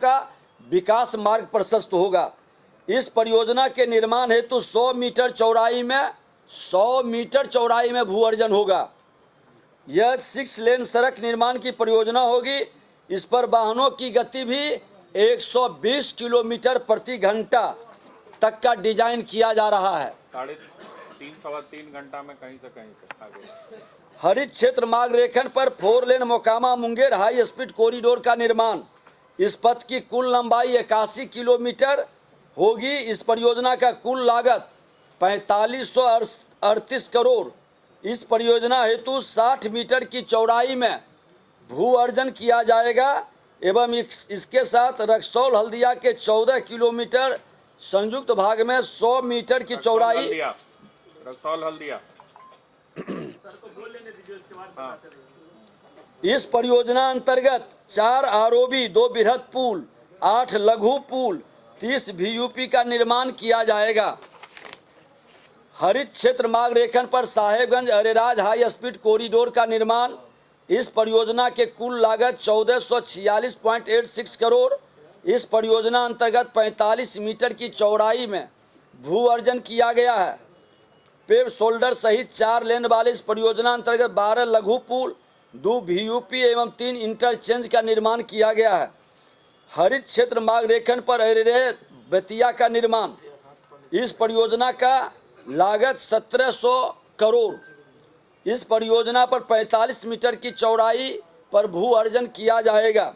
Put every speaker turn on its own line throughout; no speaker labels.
का विकास मार्ग प्रशस्त होगा। इस परियोजना के निर्माण हेतु 100 मीटर चौड़ाई में भू अर्जन होगा। यह 6 लेन सड़क निर्माण की परियोजना होगी। इस पर वाहनों की गति भी 120 किलोमीटर प्रति घंटा तक का डिजाइन किया जा रहा है।
3.5-3 घंटा में कहीं से कहीं तक आगे।
हरित क्षेत्र मार्ग रेखन पर 4 lane Mokama Munger high speed corridor का निर्माण। इस पथ की कुल लंबाई 81 किलोमीटर होगी। इस परियोजना का कुल लागत 4538 करोड़। इस परियोजना हेतु 60 मीटर की चौड़ाई में भू अर्जन किया जाएगा एवं इसके साथ रक्सौल हल्दिया के 14 किलोमीटर संयुक्त भाग में 100 मीटर की चौड़ाई।
रक्सौल हल्दिया।
इस परियोजना अंतर्गत 4 आरओबी, 2 बृहद पुल, 8 लघु पुल, 30 VUP का निर्माण किया जाएगा। हरित क्षेत्र मार्ग रेखन पर Sahebganj Areraj high speed corridor का निर्माण। इस परियोजना के कुल लागत 1446.86 करोड़। इस परियोजना अंतर्गत 45 मीटर की चौड़ाई में भू अर्जन किया गया है। पेव शोल्डर सहित 4 लेन वाले इस परियोजना अंतर्गत 12 लघु पुल, 2 VUP एवं 3 इंटरचेंज का निर्माण किया गया है। हरित क्षेत्र मार्ग रेखन पर अरेरे बेतिया का निर्माण। इस परियोजना का लागत 1700 करोड़। इस परियोजना पर 45 मीटर की चौड़ाई पर भू अर्जन किया जाएगा।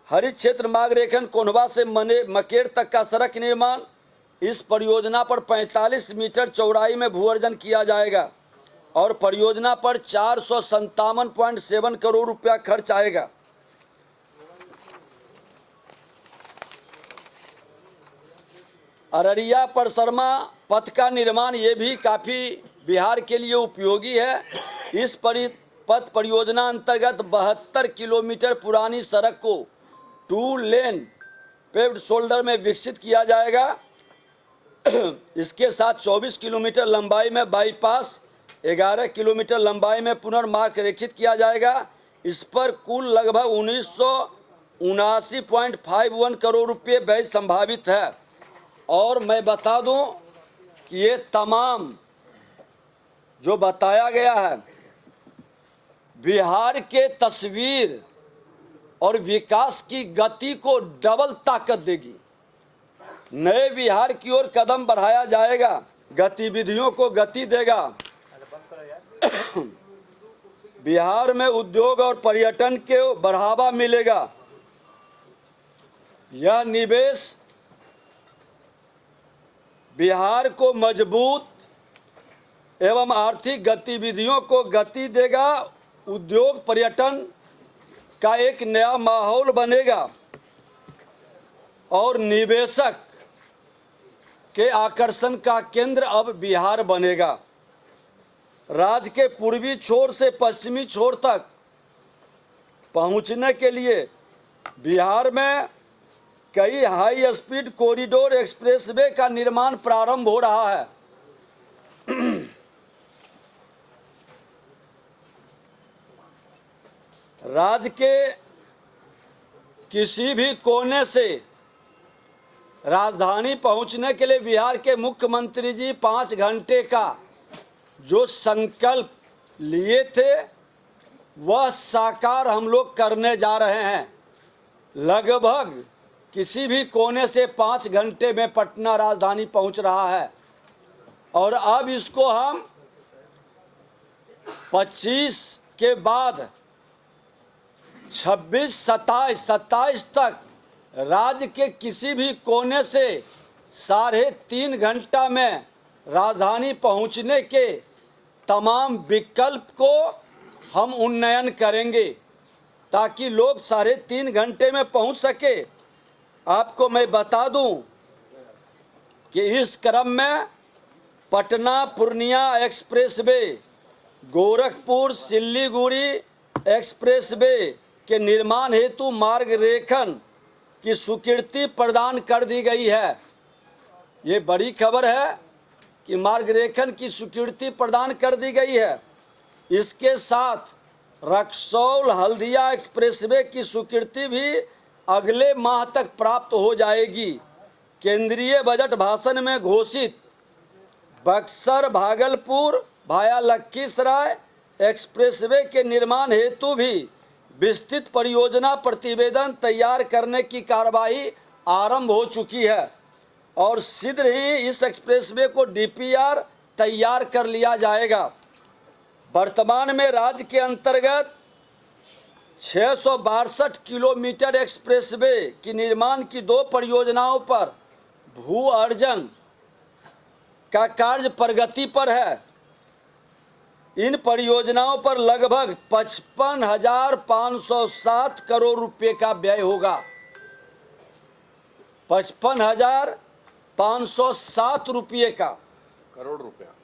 हरित क्षेत्र मार्ग रेखन कोन्हवा से मकेर तक का सड़क निर्माण। इस परियोजना पर 45 मीटर चौड़ाई में भू अर्जन किया जाएगा और परियोजना पर 457.7 करोड़ रुपया खर्च आएगा। अररिया परसरमा पथ का निर्माण, ये भी काफ़ी बिहार के लिए उपयोगी है। इस पथ परियोजना अंतर्गत 72 किलोमीटर पुरानी सड़क को 2 लेन पेव्ड शोल्डर में विकसित किया जाएगा। इसके साथ 24 किलोमीटर लंबाई में बाईपास, 11 किलोमीटर लंबाई में पुनर्मार्ग रेखित किया जाएगा। इस पर कुल लगभग 1979.51 करोड़ रुपये व्यय संभावित है। और मैं बता दूं कि ये तमाम जो बताया गया है बिहार के तस्वीर और विकास की गति को डबल ताकत देगी। नए बिहार की ओर कदम बढ़ाया जाएगा, गतिविधियों को गति देगा। बिहार में उद्योग और पर्यटन के बढ़ावा मिलेगा। यह निवेश बिहार को मजबूत एवं आर्थिक गतिविधियों को गति देगा। उद्योग पर्यटन का एक नया माहौल बनेगा और निवेशक के आकर्षण का केंद्र अब बिहार बनेगा। राज्य के पूर्वी छोर से पश्चिमी छोर तक पहुंचने के लिए बिहार में कई हाई स्पीड कॉरिडोर एक्सप्रेसवे का निर्माण प्रारंभ हो रहा है। राज्य के किसी भी कोने से राजधानी पहुंचने के लिए बिहार के मुख्यमंत्री जी 5 घंटे का जो संकल्प लिए थे वह साकार हम लोग करने जा रहे हैं। लगभग किसी भी कोने से 5 घंटे में पटना राजधानी पहुंच रहा है और अब इसको हम 25 के बाद 26, 27 तक राज्य के किसी भी कोने से 3.5 घंटा में राजधानी पहुंचने के तमाम विकल्प को हम उन्नयन करेंगे ताकि लोग 3.5 घंटे में पहुंच सके। आपको मैं बता दूं कि इस क्रम में पटना पूर्णिया एक्सप्रेसवे, गोरखपुर सिल्लीगुड़ी एक्सप्रेसवे के निर्माण हेतु मार्ग रेखन की स्वीकृति प्रदान कर दी गई है। ये बड़ी खबर है कि मार्ग रेखन की स्वीकृति प्रदान कर दी गई है। इसके साथ रक्सौल हल्दिया एक्सप्रेसवे की स्वीकृति भी अगले माह तक प्राप्त हो जाएगी। केंद्रीय बजट भाषण में घोषित बक्सर भागलपुर भाया लखीसराय एक्सप्रेसवे के निर्माण हेतु भी विस्तृत परियोजना प्रतिवेदन तैयार करने की कार्रवाई आरंभ हो चुकी है और शीघ्र ही इस एक्सप्रेसवे को डीपीआर तैयार कर लिया जाएगा। वर्तमान में राज्य के अंतर्गत 662 किलोमीटर एक्सप्रेसवे की निर्माण की 2 परियोजनाओं पर भू अर्जन का कार्य प्रगति पर है। इन परियोजनाओं पर लगभग 55,507 करोड़ रुपए का व्यय होगा। 55,507 रुपये का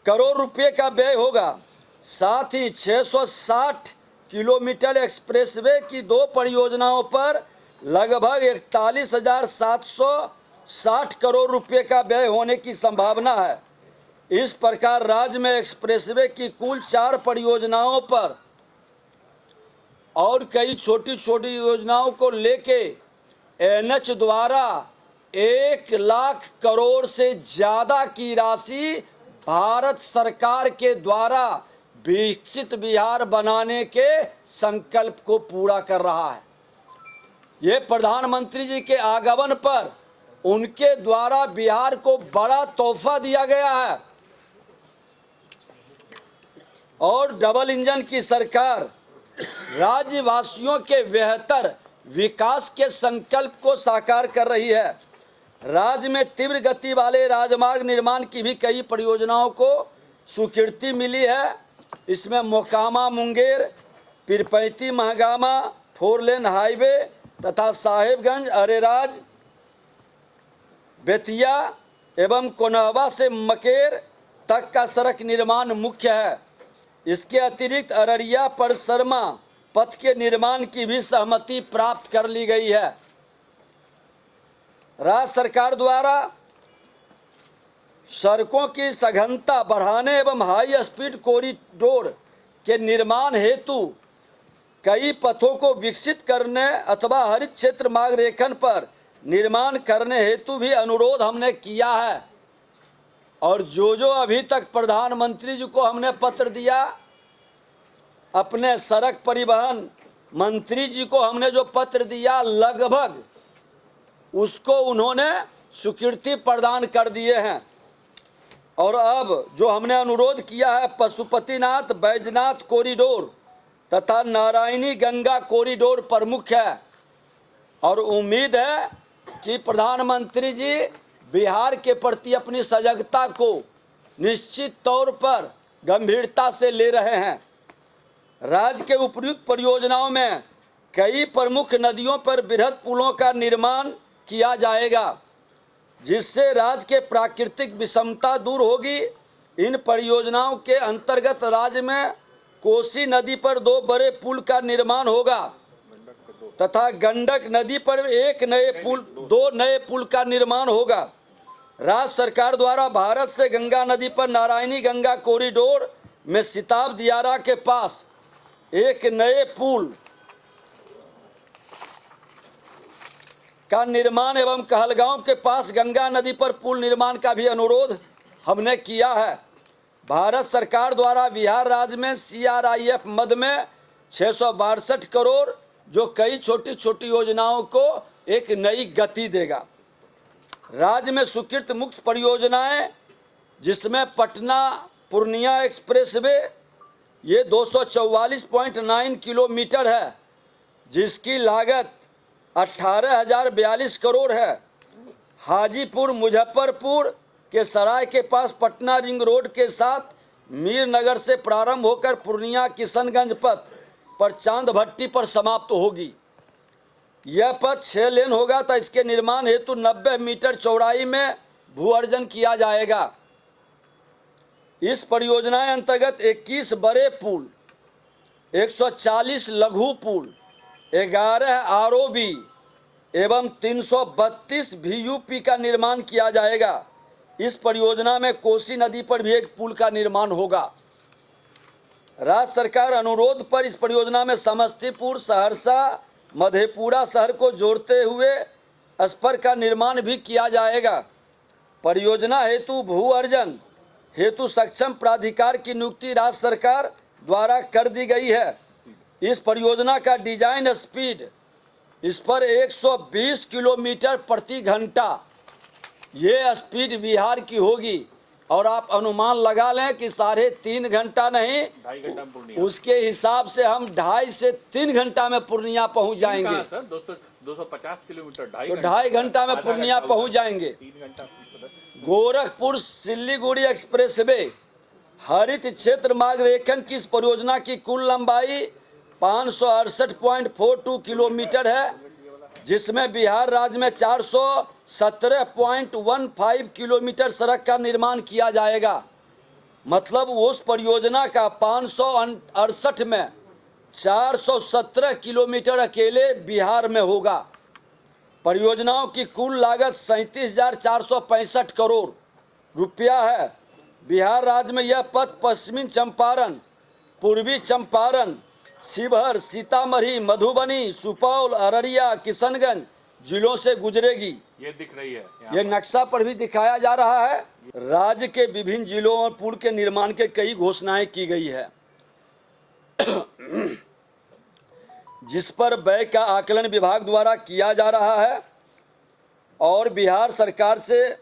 करोड़ रुपए का व्यय होगा। साथ ही 660 किलोमीटर एक्सप्रेसवे की 2 परियोजनाओं पर लगभग 41,760 करोड़ रुपए का व्यय होने की संभावना है। इस प्रकार राज्य में एक्सप्रेसवे की कुल 4 परियोजनाओं पर और कई छोटी छोटी योजनाओं को लेके एनएच द्वारा 1 लाख करोड़ से ज़्यादा की राशि भारत सरकार के द्वारा विकसित बिहार बनाने के संकल्प को पूरा कर रहा है। ये प्रधानमंत्री जी के आगमन पर उनके द्वारा बिहार को बड़ा तोहफा दिया गया है और डबल इंजन की सरकार राज्यवासियों के बेहतर विकास के संकल्प को साकार कर रही है। राज्य में तीव्र गति वाले राजमार्ग निर्माण की भी कई परियोजनाओं को स्वीकृति मिली है। इसमें मोकामा मुंगेर, पीरपैंती महागामा 4 लेन हाईवे तथा साहेबगंज अरेराज बेतिया एवं कोनहवा से मकेर तक का सड़क निर्माण मुख्य है। इसके अतिरिक्त अररिया परसरमा पथ के निर्माण की भी सहमति प्राप्त कर ली गई है। राज्य सरकार द्वारा सड़कों की सघनता बढ़ाने एवं हाई स्पीड कॉरिडोर के निर्माण हेतु कई पथों को विकसित करने अथवा हरित क्षेत्र मार्ग रेखन पर निर्माण करने हेतु भी अनुरोध हमने किया है। और जो अभी तक प्रधानमंत्री जी को हमने पत्र दिया, अपने सड़क परिवहन मंत्री जी को हमने जो पत्र दिया, लगभग उसको उन्होंने स्वीकृति प्रदान कर दिए हैं। और अब जो हमने अनुरोध किया है पशुपतिनाथ बैजनाथ कॉरिडोर तथा नारायणी गंगा कॉरिडोर प्रमुख है और उम्मीद है कि प्रधानमंत्री जी बिहार के प्रति अपनी सजगता को निश्चित तौर पर गंभीरता से ले रहे हैं। राज्य के उपयुक्त परियोजनाओं में कई प्रमुख नदियों पर बृहद पुलों का निर्माण किया जाएगा, जिससे राज्य के प्राकृतिक विषमता दूर होगी। इन परियोजनाओं के अंतर्गत राज्य में कोसी नदी पर 2 बड़े पुल का निर्माण होगा तथा गंडक नदी पर 2 नए पुल का निर्माण होगा। राज्य सरकार द्वारा भारत से गंगा नदी पर नारायणी गंगा कॉरिडोर में सिताब दियारा के पास एक नए पुल का निर्माण एवं कहलगांव के पास गंगा नदी पर पुल निर्माण का भी अनुरोध हमने किया है। भारत सरकार द्वारा बिहार राज्य में CRIF मद में 662 करोड़ जो कई छोटी छोटी योजनाओं को एक नई गति देगा। राज्य में स्वीकृत मुख्य परियोजनाएं जिसमें पटना पूर्णिया एक्सप्रेसवे ये 244.9 किलोमीटर है, जिसकी लागत 18,042 करोड़ है। हाजीपुर मुजफ्फरपुर के सराय के पास पटना रिंग रोड के साथ मीरनगर से प्रारंभ होकर पूर्णिया किशनगंज पथ पर चांद भट्टी पर समाप्त होगी। यह पथ 6 लेन होगा तो इसके निर्माण हेतु 90 मीटर चौड़ाई में भू अर्जन किया जाएगा। इस परियोजना अंतर्गत 21 बड़े पुल, 140 लघु पुल, 11 ROB एवं 332 VUP का निर्माण किया जाएगा। इस परियोजना में कोसी नदी पर भी एक पुल का निर्माण होगा। राज्य सरकार अनुरोध पर इस परियोजना में समस्तीपुर, सहरसा, मधेपुरा शहर को जोड़ते हुए स्पर का निर्माण भी किया जाएगा। परियोजना हेतु भू अर्जन हेतु सक्षम प्राधिकार की नियुक्ति राज्य सरकार द्वारा कर दी गई है। इस परियोजना का डिजाइन स्पीड इस पर 120 किलोमीटर प्रति घंटा ये स्पीड बिहार की होगी और आप अनुमान लगा लें कि 3.5 घंटा नहीं
2.5 घंटा में पूर्णिया।
उसके हिसाब से हम 2.5 से 3 घंटा में पूर्णिया पहुंच जाएंगे।
कहाँ सर 250 किलोमीटर
तो 2.5 घंटा में पूर्णिया पहुंच जाएंगे।
3 घंटा।
गोरखपुर सिल्लीगुड़ी एक्सप्रेसवे हरित क्षेत्र मार्ग रेखन की इस परियोजना की कुल लंबाई 568.42 किलोमीटर है, जिसमें बिहार राज्य में 417.15 किलोमीटर सड़क का निर्माण किया जाएगा। मतलब उस परियोजना का 568 में 417 किलोमीटर अकेले बिहार में होगा। परियोजनाओं की कुल लागत 37,465 करोड़ रुपया है। बिहार राज्य में यह पथ पश्चिमी चंपारण, पूर्वी चंपारण, शिवहर, सीतामढ़ी, मधुबनी, सुपौल, अररिया, किशनगंज जिलों से गुजरेगी।
ये दिख रही है
ये नक्शा पर भी दिखाया जा रहा है। राज्य के विभिन्न जिलों और पुल के निर्माण के कई घोषणाएं की गई है, जिस पर व्यय का आकलन विभाग द्वारा किया जा रहा है और बिहार सरकार से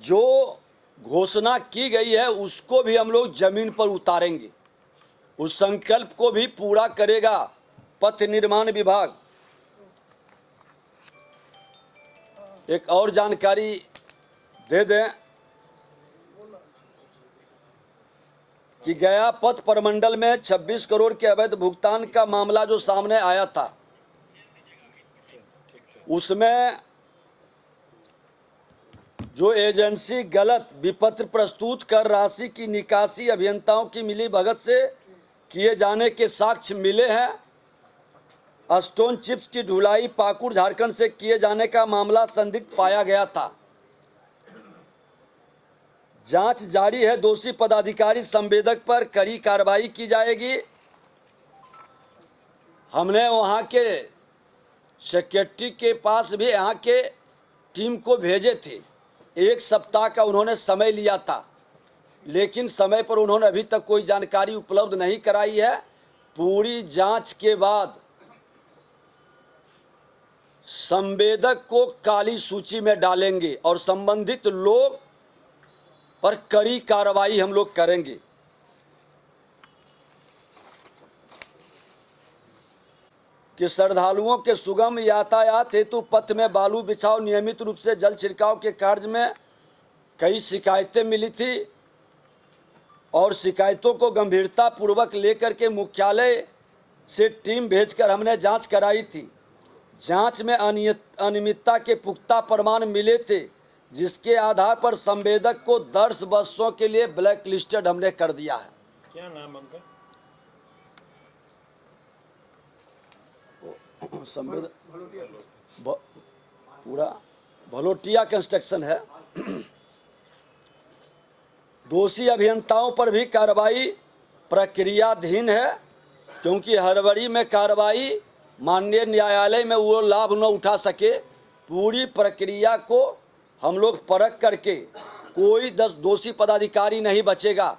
जो घोषणा की गई है उसको भी हम लोग जमीन पर उतारेंगे। उस संकल्प को भी पूरा करेगा पथ निर्माण विभाग। एक और जानकारी दे दें कि गया पथ प्रमंडल में 26 करोड़ के अवैध भुगतान का मामला जो सामने आया था, उसमें जो एजेंसी गलत विपत्र प्रस्तुत कर राशि की निकासी अभियंताओं की मिलीभगत से किए जाने के साक्ष्य मिले हैं। स्टोन चिप्स की ढुलाई पाकुड़ झारखंड से किए जाने का मामला संदिग्ध पाया गया था। जांच जारी है। दोषी पदाधिकारी संवेदक पर कड़ी कार्रवाई की जाएगी। हमने वहां के सेक्रेटरी के पास भी यहाँ के टीम को भेजे थे। 1 सप्ताह का उन्होंने समय लिया था, लेकिन समय पर उन्होंने अभी तक कोई जानकारी उपलब्ध नहीं कराई है। पूरी जांच के बाद संवेदक को काली सूची में डालेंगे और संबंधित लोग पर कड़ी कार्रवाई हम लोग करेंगे। कि श्रद्धालुओं के सुगम यातायात हेतु पथ में बालू बिछाव नियमित रूप से जल छिड़काव के कार्य में कई शिकायतें मिली थी और शिकायतों को गंभीरता पूर्वक लेकर के मुख्यालय से टीम भेजकर हमने जांच कराई थी। जांच में अनियमितता के पुख्ता प्रमाण मिले थे, जिसके आधार पर संवेदक को 10 वर्षों के लिए ब्लैक लिस्टेड हमने कर दिया है।
क्या नाम उनका?
संवेदक पूरा भलोटिया कंस्ट्रक्शन है। दोषी अभियंताओं पर भी कार्रवाई प्रक्रियाधीन है, क्योंकि हड़बड़ी में कार्रवाई माननीय न्यायालय में वो लाभ न उठा सके। पूरी प्रक्रिया को हम लोग परख करके कोई 10 दोषी पदाधिकारी नहीं बचेगा।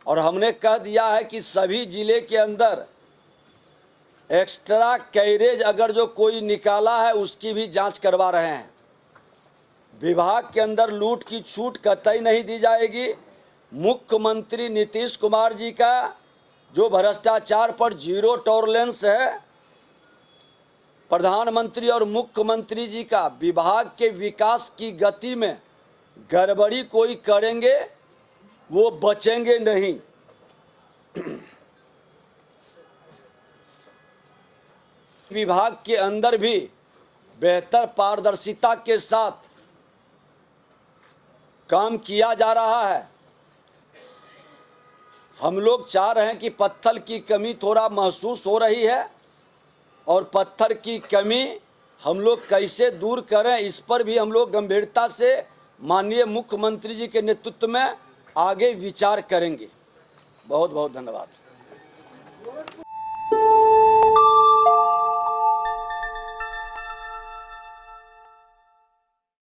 और हमने कह दिया है कि सभी जिले के अंदर एक्स्ट्रा कैरेज अगर जो कोई निकाला है उसकी भी जांच करवा रहे हैं। विभाग के अंदर लूट की छूट कतई नहीं दी जाएगी। मुख्यमंत्री नीतीश कुमार जी का जो भ्रष्टाचार पर 0 टॉलरेंस है, प्रधानमंत्री और मुख्यमंत्री जी का विभाग के विकास की गति में गड़बड़ी कोई करेंगे वो बचेंगे नहीं। विभाग के अंदर भी बेहतर पारदर्शिता के साथ काम किया जा रहा है। हम लोग चाह रहे हैं कि पत्थर की कमी थोड़ा महसूस हो रही है और पत्थर की कमी हम लोग कैसे दूर करें, इस पर भी हम लोग गंभीरता से माननीय मुख्यमंत्री जी के नेतृत्व में आगे विचार करेंगे। बहुत बहुत धन्यवाद।